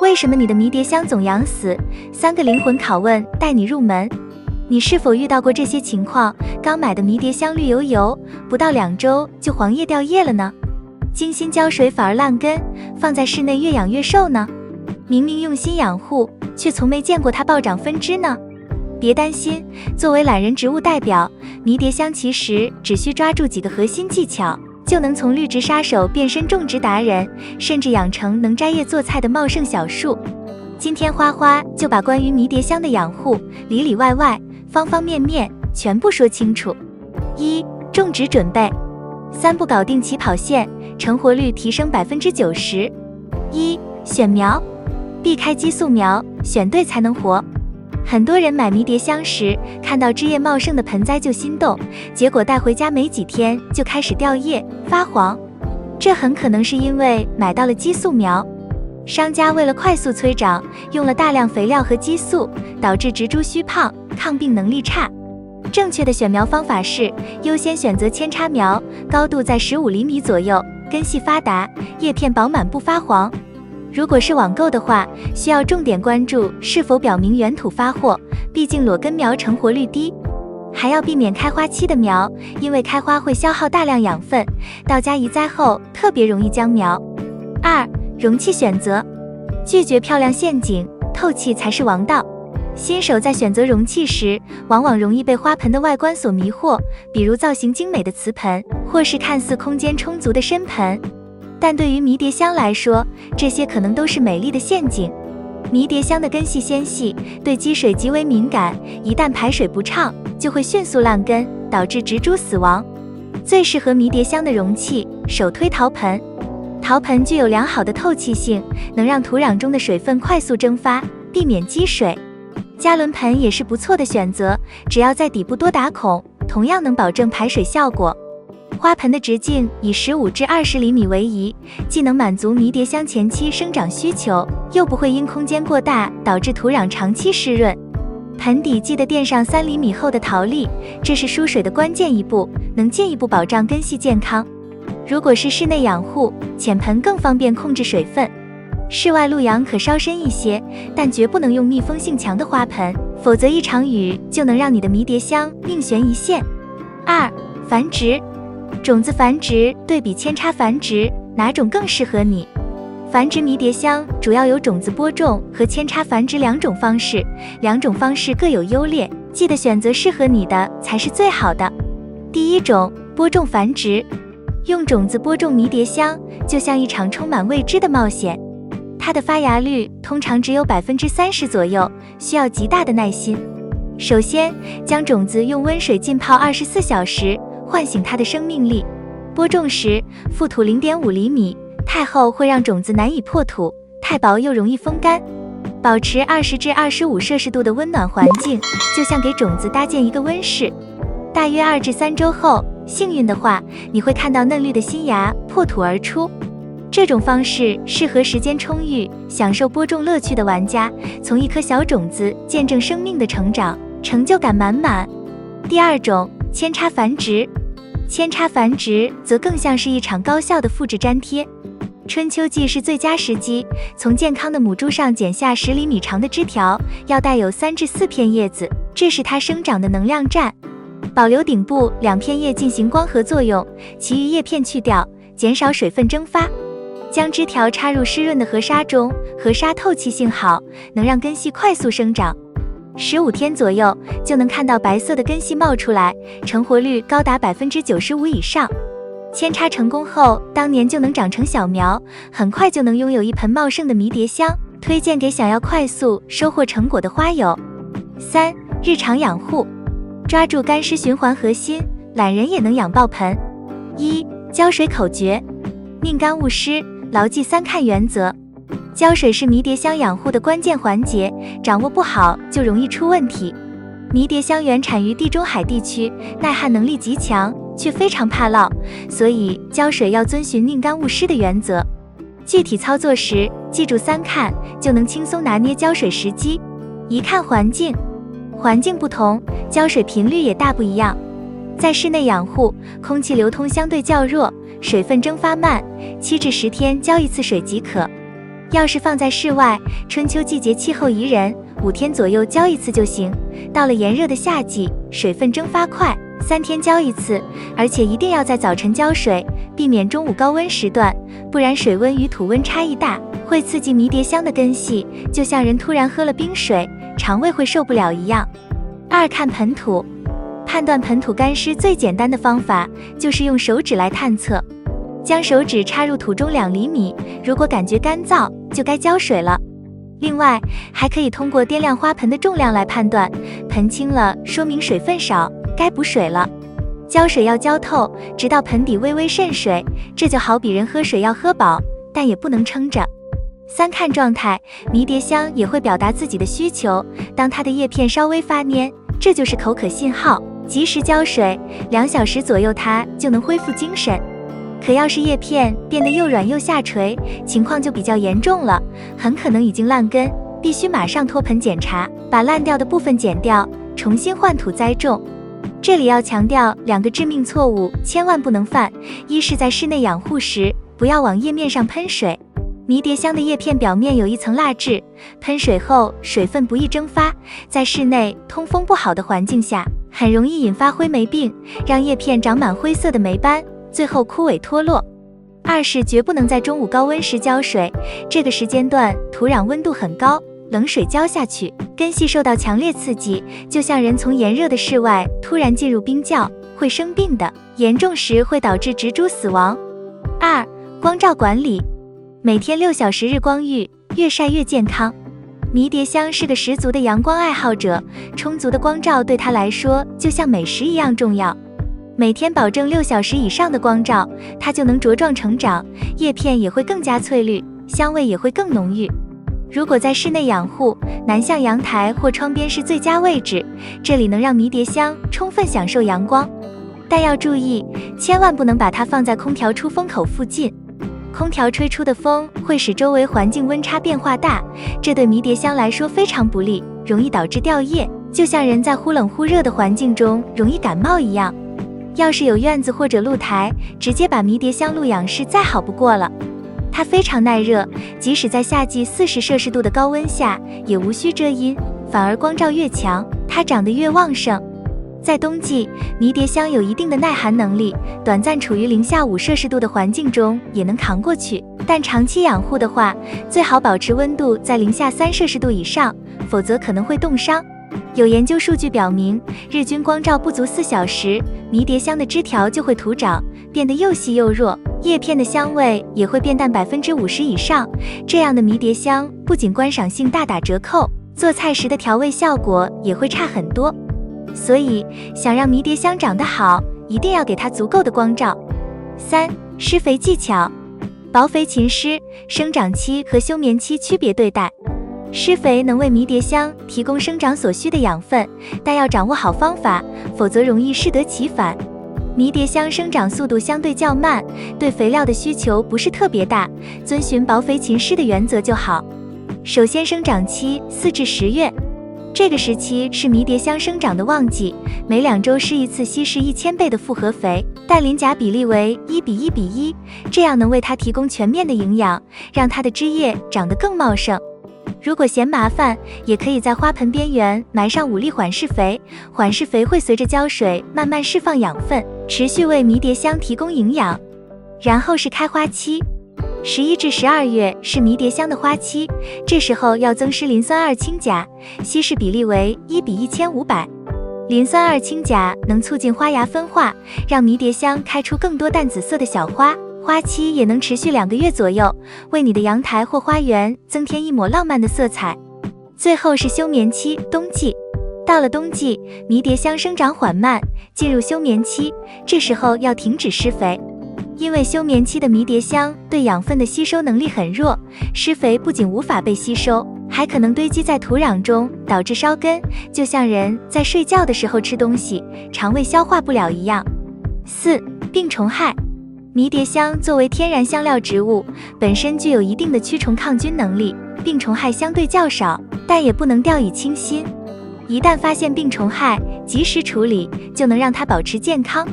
为什么你的迷迭香总养死？3个灵魂拷问带你入门。你是否遇到过这些情况？刚买的迷迭香绿油油，不到2周就黄叶掉叶了呢？精心浇水反而烂根，放在室内越养越瘦呢？明明用心养护，却从没见过它暴涨分枝呢？别担心，作为懒人植物代表，迷迭香其实只需抓住几个核心技巧，就能从绿植杀手变身种植达人，甚至养成能摘叶做菜的茂盛小树。今天花花就把关于迷迭香的养护里里外外、方方面面全部说清楚。1. 种植准备，3步搞定起跑线，成活率提升90%。1. 选苗，避开激素苗，选对才能活。很多人买迷迭香时，看到枝叶茂盛的盆栽就心动，结果带回家没几天就开始掉叶发黄。这很可能是因为买到了激素苗，商家为了快速催长，用了大量肥料和激素，导致植株虚胖，抗病能力差。正确的选苗方法是优先选择扦插苗，高度在15厘米左右，根系发达，叶片饱满不发黄。如果是网购的话，需要重点关注是否表明原土发货，毕竟裸根苗成活率低。还要避免开花期的苗，因为开花会消耗大量养分，到家移栽后特别容易僵苗。2. 容器选择，拒绝漂亮陷阱，透气才是王道。新手在选择容器时，往往容易被花盆的外观所迷惑，比如造型精美的瓷盆，或是看似空间充足的深盆。但对于迷迭香来说，这些可能都是美丽的陷阱。迷迭香的根系纤细，对积水极为敏感，一旦排水不畅，就会迅速烂根，导致植株死亡。最适合迷迭香的容器，首推陶盆。陶盆具有良好的透气性，能让土壤中的水分快速蒸发，避免积水。加仑盆也是不错的选择，只要在底部多打孔，同样能保证排水效果。花盆的直径以15至20厘米为宜，既能满足迷迭香前期生长需求，又不会因空间过大导致土壤长期湿润。盆底记得垫上3厘米厚的陶粒，这是疏水的关键一步，能进一步保障根系健康。如果是室内养护，浅盆更方便控制水分。室外露养可稍深一些，但绝不能用密封性强的花盆，否则一场雨就能让你的迷迭香命悬一线。2. 繁殖，种子繁殖对比扦插繁殖，哪种更适合你？繁殖迷迭香主要有种子播种和扦插繁殖2种方式，两种方式各有优劣，记得选择适合你的才是最好的。第一种，播种繁殖，用种子播种迷迭香，就像一场充满未知的冒险。它的发芽率通常只有30%左右，需要极大的耐心。首先，将种子用温水浸泡24小时，唤醒它的生命力。播种时，覆土0.5厘米，太厚会让种子难以破土，太薄又容易风干。保持20至25摄氏度的温暖环境，就像给种子搭建一个温室。大约2至3周后，幸运的话，你会看到嫩绿的新芽破土而出。这种方式适合时间充裕、享受播种乐趣的玩家，从一颗小种子见证生命的成长，成就感满满。第二种，扦插繁殖。扦插繁殖则更像是一场高效的复制粘贴。春秋季是最佳时机，从健康的母株上剪下10厘米长的枝条，要带有3至4片叶子，这是它生长的能量站。保留顶部2片叶进行光合作用，其余叶片去掉，减少水分蒸发。将枝条插入湿润的河沙中，河沙透气性好，能让根系快速生长。15天左右就能看到白色的根系冒出来，成活率高达95%以上。扦插成功后，当年就能长成小苗，很快就能拥有一盆茂盛的迷迭香，推荐给想要快速收获成果的花友。3. 日常养护，抓住干湿循环核心，懒人也能养爆盆。1. 浇水口诀，宁干勿湿，牢记3看原则。浇水是迷迭香养护的关键环节，掌握不好就容易出问题。迷迭香原产于地中海地区，耐旱能力极强，却非常怕涝，所以浇水要遵循宁干勿湿的原则。具体操作时，记住3看，就能轻松拿捏浇水时机。1看环境，环境不同，浇水频率也大不一样。在室内养护，空气流通相对较弱，水分蒸发慢，7至10天浇一次水即可。要是放在室外，春秋季节气候宜人，5天左右浇一次就行。到了炎热的夏季，水分蒸发快，3天浇一次，而且一定要在早晨浇水，避免中午高温时段，不然水温与土温差异大，会刺激迷迭香的根系，就像人突然喝了冰水，肠胃会受不了一样。2、看盆土。判断盆土干湿最简单的方法就是用手指来探测，将手指插入土中2厘米，如果感觉干燥，就该浇水了。另外，还可以通过掂量花盆的重量来判断，盆轻了说明水分少，该补水了。浇水要浇透，直到盆底微微渗水，这就好比人喝水要喝饱，但也不能撑着。3、看状态。迷迭香也会表达自己的需求，当它的叶片稍微发蔫，这就是口渴信号，及时浇水，2小时左右它就能恢复精神。可要是叶片变得又软又下垂，情况就比较严重了，很可能已经烂根，必须马上脱盆检查，把烂掉的部分剪掉，重新换土栽种。这里要强调2个致命错误，千万不能犯。一是在室内养护时，不要往叶面上喷水。迷迭香的叶片表面有一层蜡质，喷水后水分不易蒸发，在室内通风不好的环境下，很容易引发灰霉病，让叶片长满灰色的霉斑，最后枯萎脱落。2是绝不能在中午高温时浇水，这个时间段土壤温度很高，冷水浇下去，根系受到强烈刺激，就像人从炎热的室外突然进入冰窖，会生病的，严重时会导致植株死亡。2、光照管理。每天6小时日光浴，越晒越健康。迷迭香是个十足的阳光爱好者，充足的光照对他来说就像美食一样重要。每天保证6小时以上的光照，它就能茁壮成长，叶片也会更加翠绿，香味也会更浓郁。如果在室内养护，南向阳台或窗边是最佳位置，这里能让迷迭香充分享受阳光。但要注意，千万不能把它放在空调出风口附近。空调吹出的风会使周围环境温差变化大，这对迷迭香来说非常不利，容易导致掉叶，就像人在忽冷忽热的环境中容易感冒一样。要是有院子或者露台，直接把迷迭香露养是再好不过了。它非常耐热，即使在夏季40摄氏度的高温下，也无需遮阴，反而光照越强，它长得越旺盛。在冬季，迷迭香有一定的耐寒能力，短暂处于-5摄氏度的环境中也能扛过去，但长期养护的话，最好保持温度在-3摄氏度以上，否则可能会冻伤。有研究数据表明，日均光照不足4小时，迷迭香的枝条就会徒长，变得又细又弱，叶片的香味也会变淡50%以上。这样的迷迭香不仅观赏性大打折扣，做菜时的调味效果也会差很多。所以，想让迷迭香长得好，一定要给它足够的光照。3、施肥技巧。薄肥勤施，生长期和休眠期区别对待。施肥能为迷迭香提供生长所需的养分，但要掌握好方法，否则容易适得其反。迷迭香生长速度相对较慢，对肥料的需求不是特别大，遵循薄肥勤施的原则就好。首先，生长期4至10月。这个时期是迷迭香生长的旺季，每2周施一次稀释1000倍的复合肥，氮磷钾比例为1:1:1，这样能为它提供全面的营养，让它的枝叶长得更茂盛。如果嫌麻烦，也可以在花盆边缘埋上5粒缓释肥，缓释肥会随着浇水慢慢释放养分，持续为迷迭香提供营养。然后是开花期。11至12月是迷迭香的花期，这时候要增施磷酸二氢钾，稀释比例为1:1500。磷酸二氢钾能促进花芽分化，让迷迭香开出更多淡紫色的小花，花期也能持续2个月左右，为你的阳台或花园增添一抹浪漫的色彩。最后是休眠期，冬季。到了冬季，迷迭香生长缓慢，进入休眠期，这时候要停止施肥。因为休眠期的迷迭香对养分的吸收能力很弱，施肥不仅无法被吸收，还可能堆积在土壤中，导致烧根，就像人在睡觉的时候吃东西，肠胃消化不了一样。4、病虫害。迷迭香作为天然香料植物，本身具有一定的驱虫抗菌能力，病虫害相对较少，但也不能掉以轻心。一旦发现病虫害，及时处理，就能让它保持健康。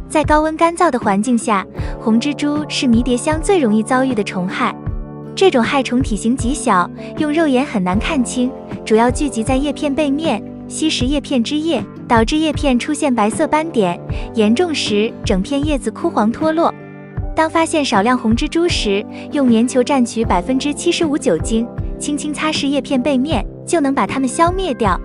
在高温干燥的环境下，红蜘蛛是迷迭香最容易遭遇的虫害。这种害虫体型极小，用肉眼很难看清，主要聚集在叶片背面，吸食叶片汁液，导致叶片出现白色斑点，严重时整片叶子枯黄脱落。当发现少量红蜘蛛时，用棉球蘸取75%酒精，轻轻擦拭叶片背面，就能把它们消灭掉。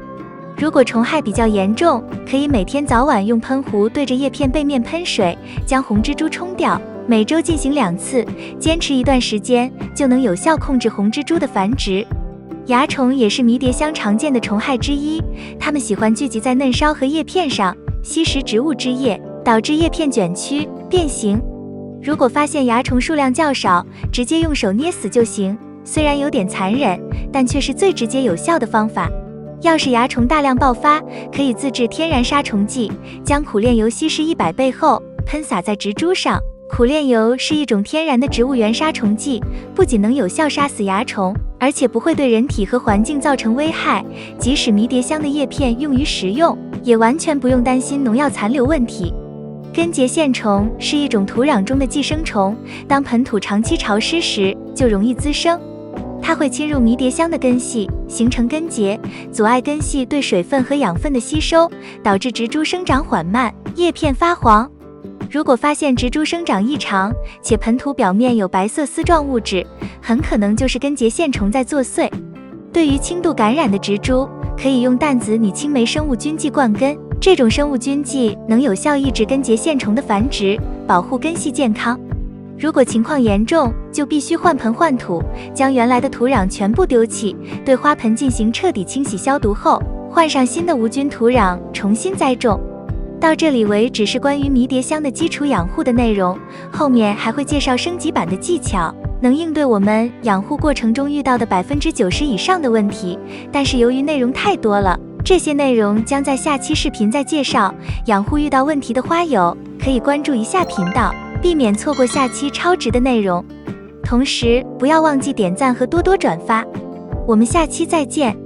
如果虫害比较严重，可以每天早晚用喷壶对着叶片背面喷水，将红蜘蛛冲掉。每周进行2次，坚持一段时间，就能有效控制红蜘蛛的繁殖。蚜虫也是迷迭香常见的虫害之一，它们喜欢聚集在嫩梢和叶片上，吸食植物汁液，导致叶片卷曲、变形。如果发现蚜虫数量较少，直接用手捏死就行，虽然有点残忍，但却是最直接有效的方法。要是蚜虫大量爆发，可以自制天然杀虫剂，将苦楝油稀释100倍后喷洒在植株上。苦楝油是一种天然的植物原杀虫剂，不仅能有效杀死蚜虫，而且不会对人体和环境造成危害。即使迷迭香的叶片用于食用，也完全不用担心农药残留问题。根节线虫是一种土壤中的寄生虫，当盆土长期潮湿时，就容易滋生。它会侵入迷迭香的根系，形成根结，阻碍根系对水分和养分的吸收，导致植株生长缓慢，叶片发黄。如果发现植株生长异常，且盆土表面有白色丝状物质，很可能就是根节线虫在作祟。对于轻度感染的植株，可以用淡紫拟青霉生物菌剂灌根，这种生物菌剂能有效抑制根节线虫的繁殖，保护根系健康。如果情况严重，就必须换盆换土，将原来的土壤全部丢弃，对花盆进行彻底清洗消毒后，换上新的无菌土壤，重新栽种。到这里为止是关于迷迭香的基础养护的内容，后面还会介绍升级版的技巧，能应对我们养护过程中遇到的90%以上的问题。但是由于内容太多了，这些内容将在下期视频再介绍。养护遇到问题的花友可以关注一下频道，避免错过下期超值的内容。同时不要忘记点赞和多多转发，我们下期再见。